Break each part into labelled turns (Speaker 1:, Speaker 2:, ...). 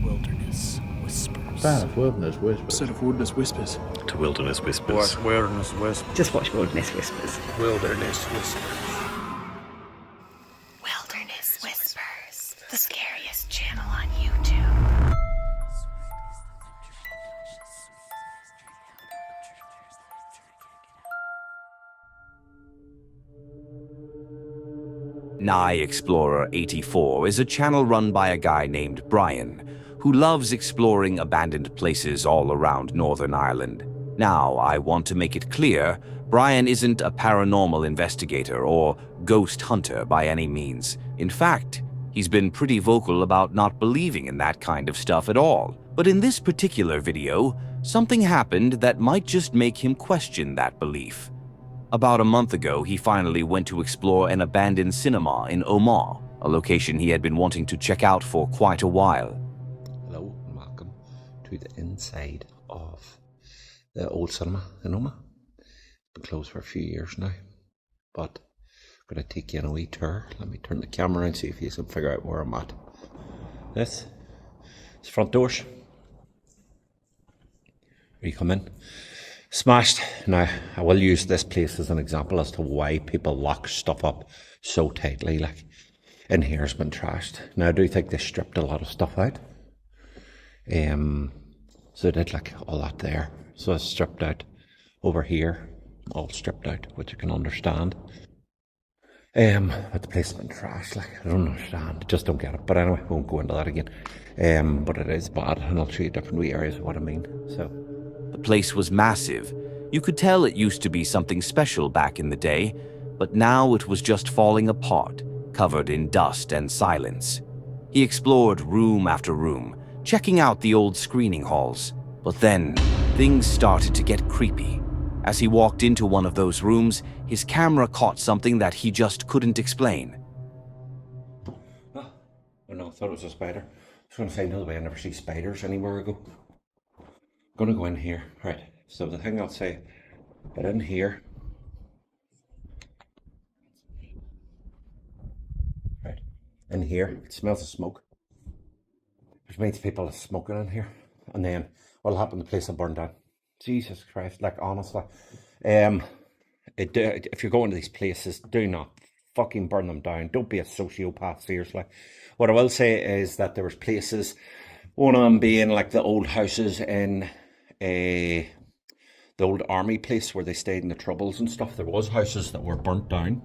Speaker 1: Wilderness Whispers.
Speaker 2: Wilderness Whispers.
Speaker 3: Instead of Wilderness Whispers.
Speaker 4: To Wilderness Whispers.
Speaker 1: Watch Wilderness Whispers.
Speaker 5: Just watch Wilderness Whispers.
Speaker 3: Wilderness Whispers.
Speaker 6: Wilderness Whispers, the scariest channel on YouTube.
Speaker 7: Nye Explorer 84 is a channel run by a guy named Brian, who loves exploring abandoned places all around Northern Ireland. Now, I want to make it clear, Brian isn't a paranormal investigator or ghost hunter by any means. In fact, he's been pretty vocal about not believing in that kind of stuff at all. But in this particular video, something happened that might just make him question that belief. About a month ago, he finally went to explore an abandoned cinema in Omagh, a location he had been wanting to check out for quite a while.
Speaker 8: Hello and welcome to the inside of the old cinema in Omagh. It's been closed for a few years now, but I'm going to take you on a wee tour. Let me turn the camera around, see if you can figure out where I'm at. This is front doors. Where you come in. Smashed. Now, I will use this place as an example as to why people lock stuff up so tightly. Like, in here's been trashed. Now, I do think they stripped a lot of stuff out. So they did like all that there. So it's stripped out over here, all stripped out, which you can understand. But the place has been trashed. Like, I don't understand. I just don't get it. But anyway, we won't go into that again. But it is bad, and I'll show you different wee areas of what I mean. So.
Speaker 7: The place was massive. You could tell it used to be something special back in the day, but now it was just falling apart, covered in dust and silence. He explored room after room, checking out the old screening halls. But then, things started to get creepy. As he walked into one of those rooms, his camera caught something that he just couldn't explain.
Speaker 8: Oh no, I thought it was a spider. I was going to say, no way, I never see spiders anywhere I go. I'm going to go in here. Right, so the thing I'll say, get in here. Right, in here, it smells of smoke. Which means people are smoking in here. And then what'll happen, the place will burn down. Jesus Christ, like honestly. If you're going to these places, do not fucking burn them down. Don't be a sociopath, seriously. What I will say is that there was places, one of them being like the old houses in the old army place where they stayed in the Troubles and stuff. There was houses that were burnt down.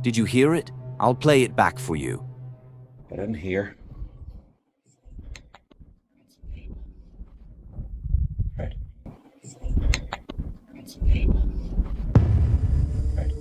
Speaker 7: Did you hear it? I'll play it back for you.
Speaker 8: Get in here. Right. Right.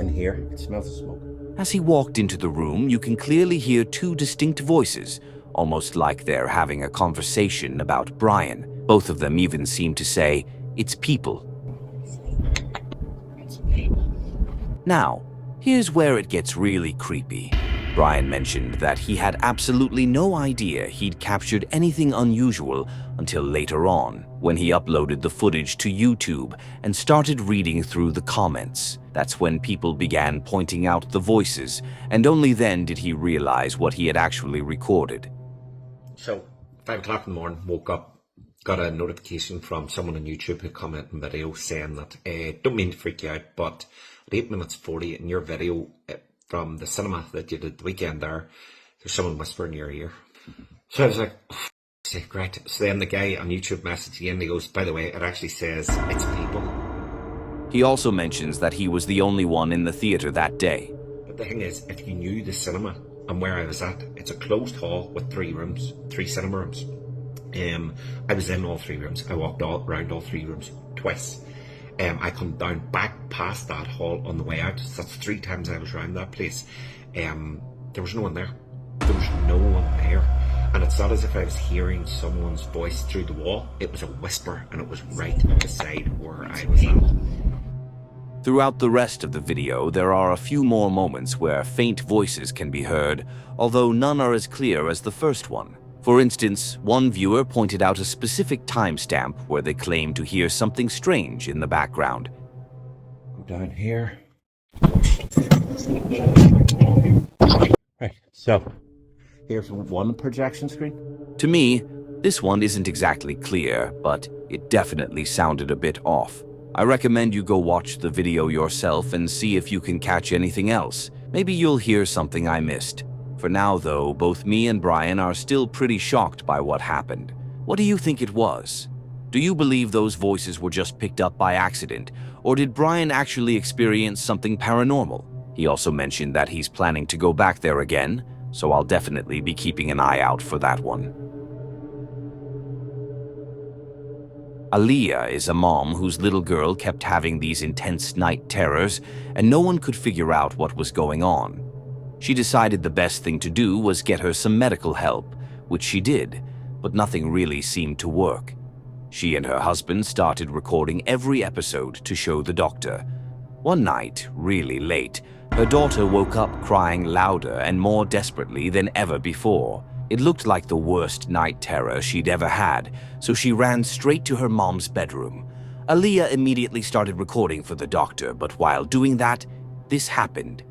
Speaker 8: In here, it smells of smoke.
Speaker 7: As he walked into the room, you can clearly hear two distinct voices, almost like they're having a conversation about Brian. Both of them even seem to say, "It's people." Now, here's where it gets really creepy. Brian mentioned that he had absolutely no idea he'd captured anything unusual until later on, when he uploaded the footage to YouTube and started reading through the comments. That's when people began pointing out the voices, and only then did he realize what he had actually recorded.
Speaker 8: So, 5 o'clock in the morning, woke up, got a notification from someone on YouTube who commented on video saying that, don't mean to freak you out, but at 8 minutes 40 in your video from the cinema that you did the weekend there's someone whispering in your ear. So I was like, great. So then the guy on YouTube messaged again, he goes, by the way, it actually says it's people.
Speaker 7: He also mentions that he was the only one in the theater that day.
Speaker 8: But the thing is, if you knew the cinema and where I was at, it's a closed hall with 3 rooms, 3 cinema rooms. I was in all 3 rooms. I walked around all 3 rooms twice. I come down back past that hall on the way out. So that's 3 times I was around that place. There was no one there. There was no one there. And it's not as if I was hearing someone's voice through the wall. It was a whisper, and it was right beside where I was at.
Speaker 7: Throughout the rest of the video, there are a few more moments where faint voices can be heard, although none are as clear as the first one. For instance, one viewer pointed out a specific timestamp where they claimed to hear something strange in the background.
Speaker 8: Go down here. Right, so here's one projection screen.
Speaker 7: To me, This one isn't exactly clear, but it definitely sounded a bit off. I recommend you go watch the video yourself and see if you can catch anything else. Maybe you'll hear something I missed. For now, though, both me and Brian are still pretty shocked by what happened. What do you think it was? Do you believe those voices were just picked up by accident, or did Brian actually experience something paranormal? He also mentioned that he's planning to go back there again, so I'll definitely be keeping an eye out for that one. Aaliyah is a mom whose little girl kept having these intense night terrors, and no one could figure out what was going on. She decided the best thing to do was get her some medical help, which she did, but nothing really seemed to work. She and her husband started recording every episode to show the doctor. One night, really late, her daughter woke up crying louder and more desperately than ever before. It looked like the worst night terror she'd ever had, so she ran straight to her mom's bedroom. Aaliyah immediately started recording for the doctor, but while doing that, this happened.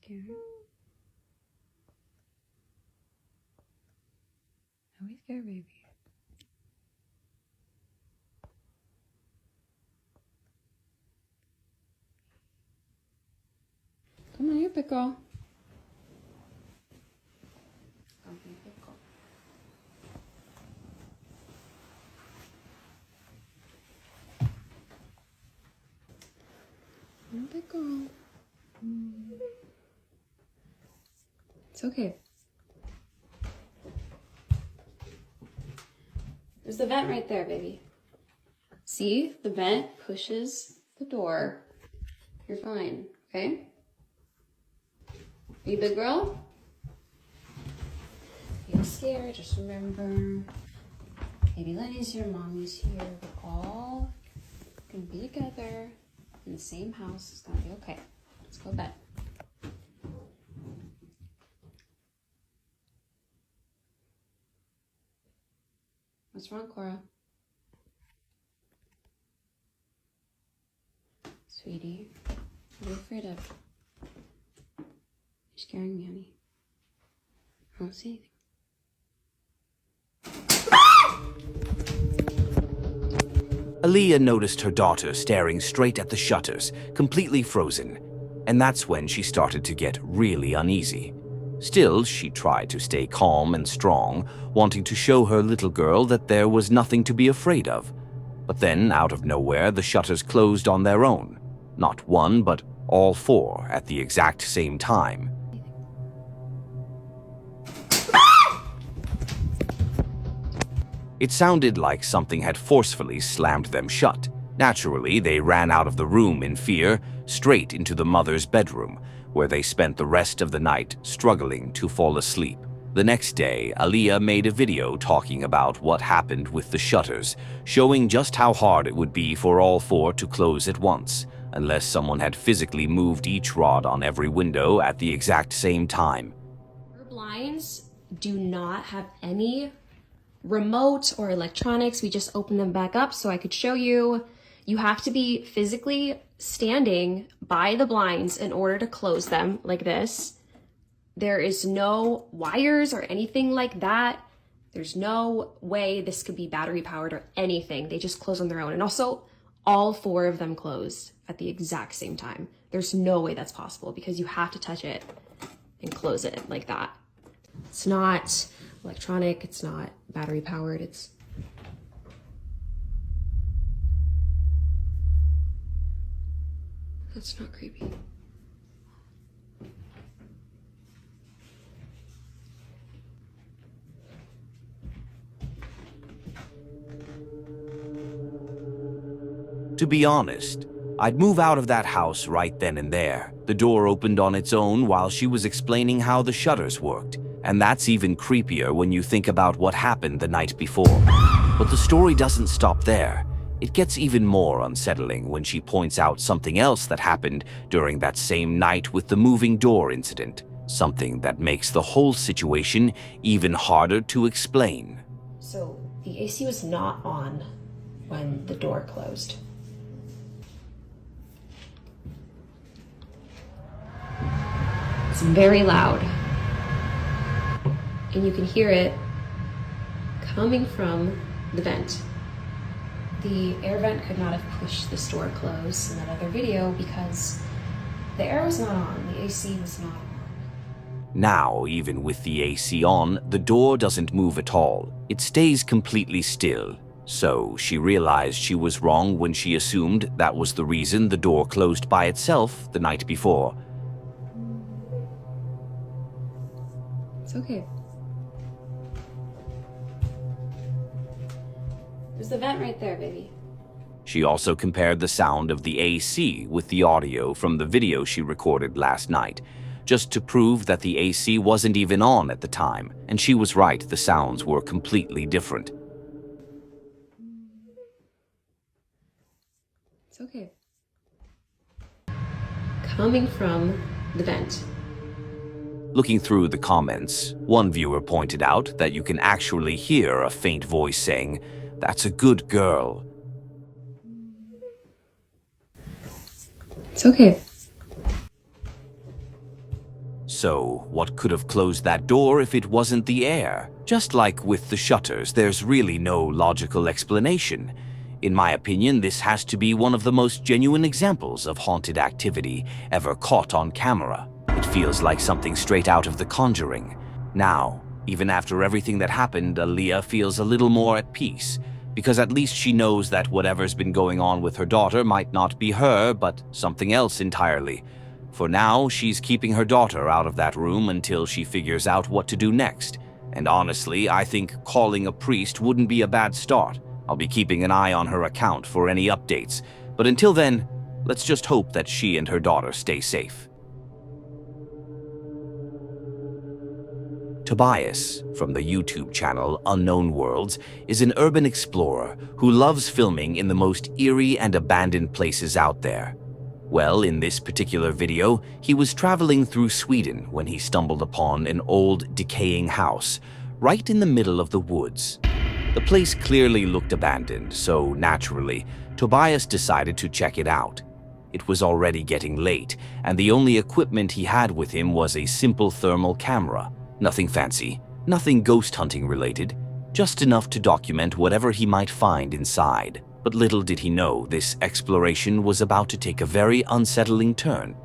Speaker 2: Scared? Are we scared, baby? Come on, here, pickle. Come here, pickle. Come on, pickle. It's okay. There's the vent right there, baby. See? The vent pushes the door. You're fine, okay? Are you a big girl? If you're scared, just remember, baby Lenny's here, mommy's here. We're all gonna be together in the same house. It's gonna be okay. Let's go to bed. What's wrong, Cora? Sweetie, what are you afraid of? You're scaring me, honey. I don't see anything.
Speaker 7: Aaliyah noticed her daughter staring straight at the shutters, completely frozen, and that's when she started to get really uneasy. Still, she tried to stay calm and strong, wanting to show her little girl that there was nothing to be afraid of. But then, out of nowhere, the shutters closed on their own. Not one, but all four at the exact same time. It sounded like something had forcefully slammed them shut. Naturally, they ran out of the room in fear, straight into the mother's bedroom, where they spent the rest of the night struggling to fall asleep. The next day, Aaliyah made a video talking about what happened with the shutters, showing just how hard it would be for all four to close at once, unless someone had physically moved each rod on every window at the exact same time.
Speaker 4: Our blinds do not have any remote or electronics. We just open them back up so I could show you. You have to be physically standing by the blinds in order to close them like this. There is no wires or anything like that. There's no way this could be battery powered or anything. They just close on their own. And also, all four of them close at the exact same time. There's no way that's possible because you have to touch it and close it like that. It's not electronic, it's not battery powered, it's... That's not creepy.
Speaker 7: To be honest, I'd move out of that house right then and there. The door opened on its own while she was explaining how the shutters worked, and that's even creepier when you think about what happened the night before. But the story doesn't stop there. It gets even more unsettling when she points out something else that happened during that same night with the moving door incident, something that makes the whole situation even harder to explain.
Speaker 4: So the AC was not on when the door closed. It's very loud. And you can hear it coming from the vent. The air vent could not have pushed this door closed in that other video because the air was not on, the AC was not on.
Speaker 7: Now, even with the AC on, the door doesn't move at all. It stays completely still. So she realized she was wrong when she assumed that was the reason the door closed by itself the night before.
Speaker 4: It's okay. There's the vent right there, baby.
Speaker 7: She also compared the sound of the AC with the audio from the video she recorded last night, just to prove that the AC wasn't even on at the time, and she was right, the sounds were completely different.
Speaker 4: It's okay. Coming from the vent.
Speaker 7: Looking through the comments, one viewer pointed out that you can actually hear a faint voice saying, "That's a good girl."
Speaker 4: It's okay.
Speaker 7: So, what could have closed that door if it wasn't the air? Just like with the shutters, there's really no logical explanation. In my opinion, this has to be one of the most genuine examples of haunted activity ever caught on camera. It feels like something straight out of The Conjuring. Now, even after everything that happened, Aaliyah feels a little more at peace, because at least she knows that whatever's been going on with her daughter might not be her, but something else entirely. For now, she's keeping her daughter out of that room until she figures out what to do next. And honestly, I think calling a priest wouldn't be a bad start. I'll be keeping an eye on her account for any updates. But until then, let's just hope that she and her daughter stay safe. Tobias, from the YouTube channel Unknown Worlds, is an urban explorer who loves filming in the most eerie and abandoned places out there. Well, in this particular video, he was traveling through Sweden when he stumbled upon an old, decaying house, right in the middle of the woods. The place clearly looked abandoned, so naturally, Tobias decided to check it out. It was already getting late, and the only equipment he had with him was a simple thermal camera. Nothing fancy, nothing ghost hunting related, just enough to document whatever he might find inside. But little did he know this exploration was about to take a very unsettling turn.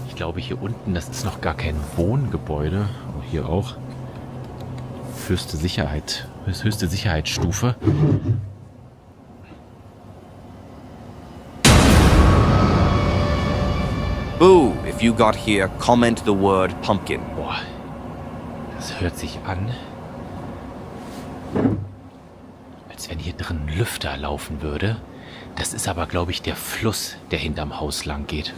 Speaker 5: Ich glaube, hier unten, das ist noch gar kein Wohngebäude. Oh, hier auch. Höchste Sicherheitsstufe.
Speaker 7: Boo! If you got here, comment the word pumpkin.
Speaker 5: Boah, das hört sich an, als wenn hier drin ein Lüfter laufen würde. Das ist aber, glaube ich, der Fluss, der hinterm Haus lang geht.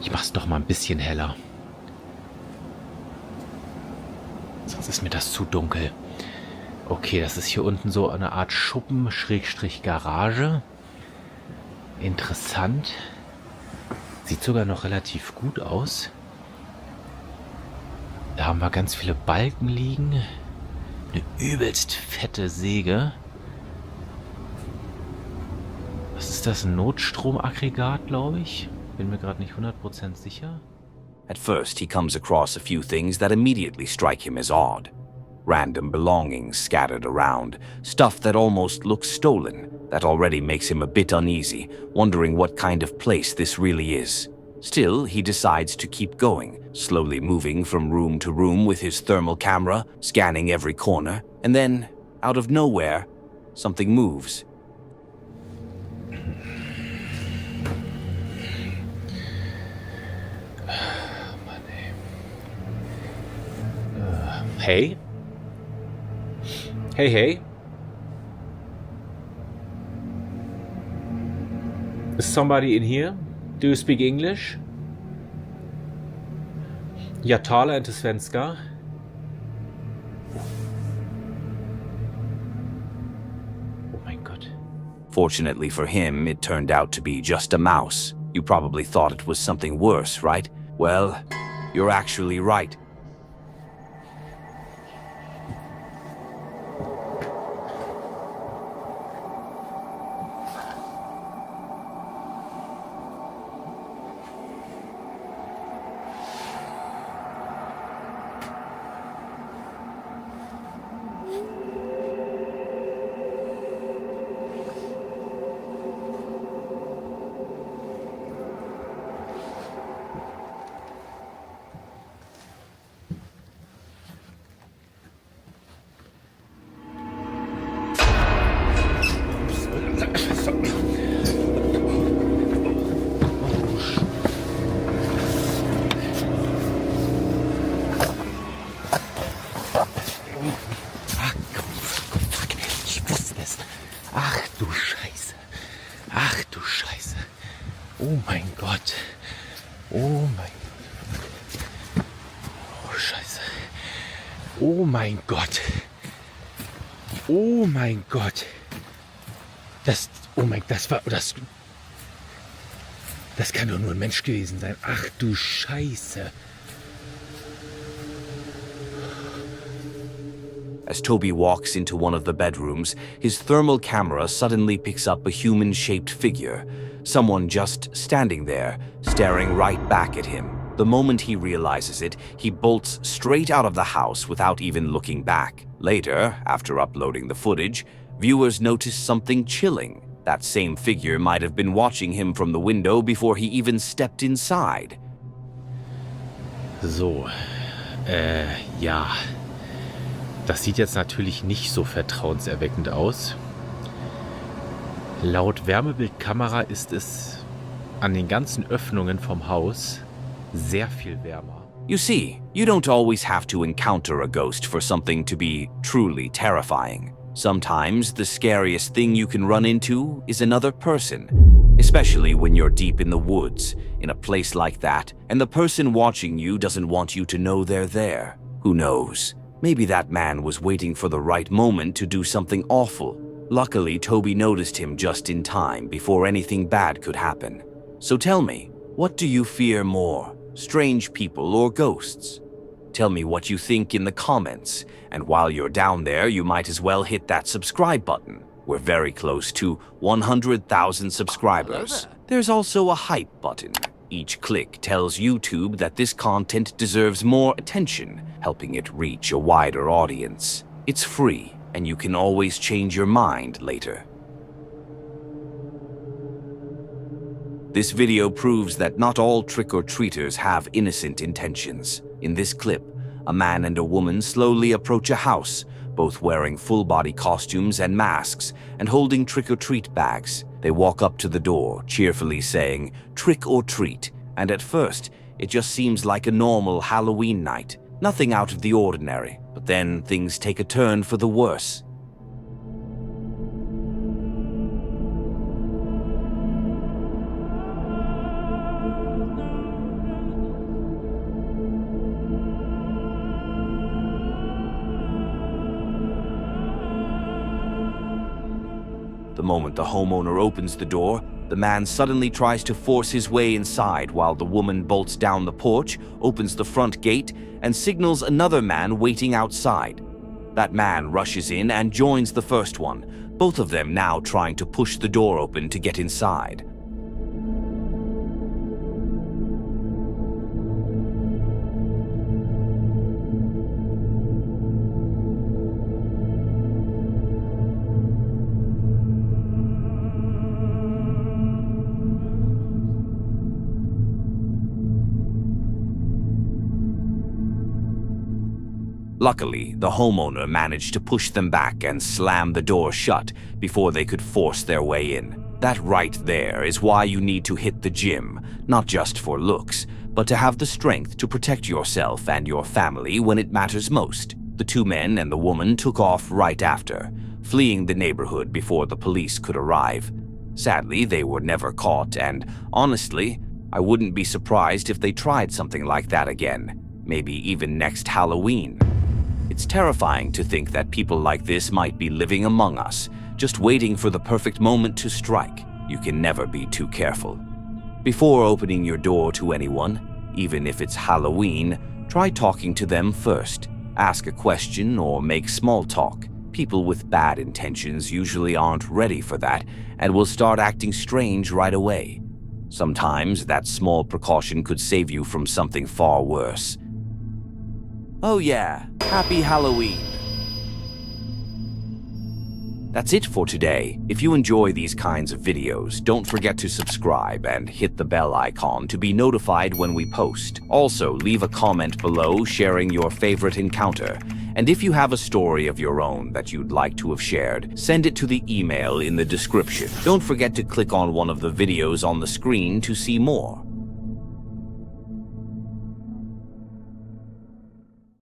Speaker 5: Ich mach's doch mal ein bisschen heller. Sonst ist mir das zu dunkel. Okay, das ist hier unten so eine Art Schuppen-Garage. Interessant. Sieht sogar noch relativ gut aus. Da haben wir ganz viele Balken liegen. Eine übelst fette Säge. Was ist das? Ein Notstromaggregat, glaube ich. Bin mir gerade nicht 100% sicher.
Speaker 7: At first, he comes across a few things that immediately strike him as odd. Random belongings scattered around, stuff that almost looks stolen. That already makes him a bit uneasy, wondering what kind of place this really is. Still, he decides to keep going, slowly moving from room to room with his thermal camera, scanning every corner, and then, out of nowhere, something moves.
Speaker 5: Hey? Hey, hey. Is somebody in here? Do you speak English? Jag talar inte svenska. Oh
Speaker 7: Fortunately for him, it turned out to be just a mouse. You probably thought it was something worse, right? Well, you're actually right.
Speaker 5: Ach du Scheiße. Ach du Scheiße. Oh mein Gott. Oh mein Gott. Oh Scheiße. Oh mein Gott. Oh mein Gott. Das kann doch nur ein Mensch gewesen sein. Ach du Scheiße.
Speaker 7: As Toby walks into one of the bedrooms, his thermal camera suddenly picks up a human-shaped figure. Someone just standing there, staring right back at him. The moment he realizes it, he bolts straight out of the house without even looking back. Later, after uploading the footage, viewers notice something chilling. That same figure might have been watching him from the window before he even stepped inside.
Speaker 5: So, ja. Das sieht jetzt natürlich nicht so vertrauenserweckend aus. Laut Wärmebildkamera ist es an den ganzen Öffnungen vom Haus sehr viel wärmer.
Speaker 7: You see, you don't always have to encounter a ghost for something to be truly terrifying. Sometimes the scariest thing you can run into is another person, especially when you're deep in the woods, in a place like that, and the person watching you doesn't want you to know they're there. Who knows? Maybe that man was waiting for the right moment to do something awful. Luckily, Toby noticed him just in time before anything bad could happen. So tell me, what do you fear more, strange people or ghosts? Tell me what you think in the comments, and while you're down there, you might as well hit that subscribe button. We're very close to 100,000 subscribers. There's also a hype button. Each click tells YouTube that this content deserves more attention, helping it reach a wider audience. It's free, and you can always change your mind later. This video proves that not all trick-or-treaters have innocent intentions. In this clip, a man and a woman slowly approach a house, both wearing full-body costumes and masks, and holding trick-or-treat bags. They walk up to the door, cheerfully saying, "Trick or treat," and at first, it just seems like a normal Halloween night. Nothing out of the ordinary, but then things take a turn for the worse. The moment the homeowner opens the door, the man suddenly tries to force his way inside while the woman bolts down the porch, opens the front gate, and signals another man waiting outside. That man rushes in and joins the first one, both of them now trying to push the door open to get inside. Luckily, the homeowner managed to push them back and slam the door shut before they could force their way in. That right there is why you need to hit the gym, not just for looks, but to have the strength to protect yourself and your family when it matters most. The two men and the woman took off right after, fleeing the neighborhood before the police could arrive. Sadly, they were never caught, and honestly, I wouldn't be surprised if they tried something like that again, maybe even next Halloween. It's terrifying to think that people like this might be living among us, just waiting for the perfect moment to strike. You can never be too careful. Before opening your door to anyone, even if it's Halloween, try talking to them first. Ask a question or make small talk. People with bad intentions usually aren't ready for that and will start acting strange right away. Sometimes that small precaution could save you from something far worse. Oh yeah, happy Halloween! That's it for today. If you enjoy these kinds of videos, don't forget to subscribe and hit the bell icon to be notified when we post. Also, leave a comment below sharing your favorite encounter. And if you have a story of your own that you'd like to have shared, send it to the email in the description. Don't forget to click on one of the videos on the screen to see more.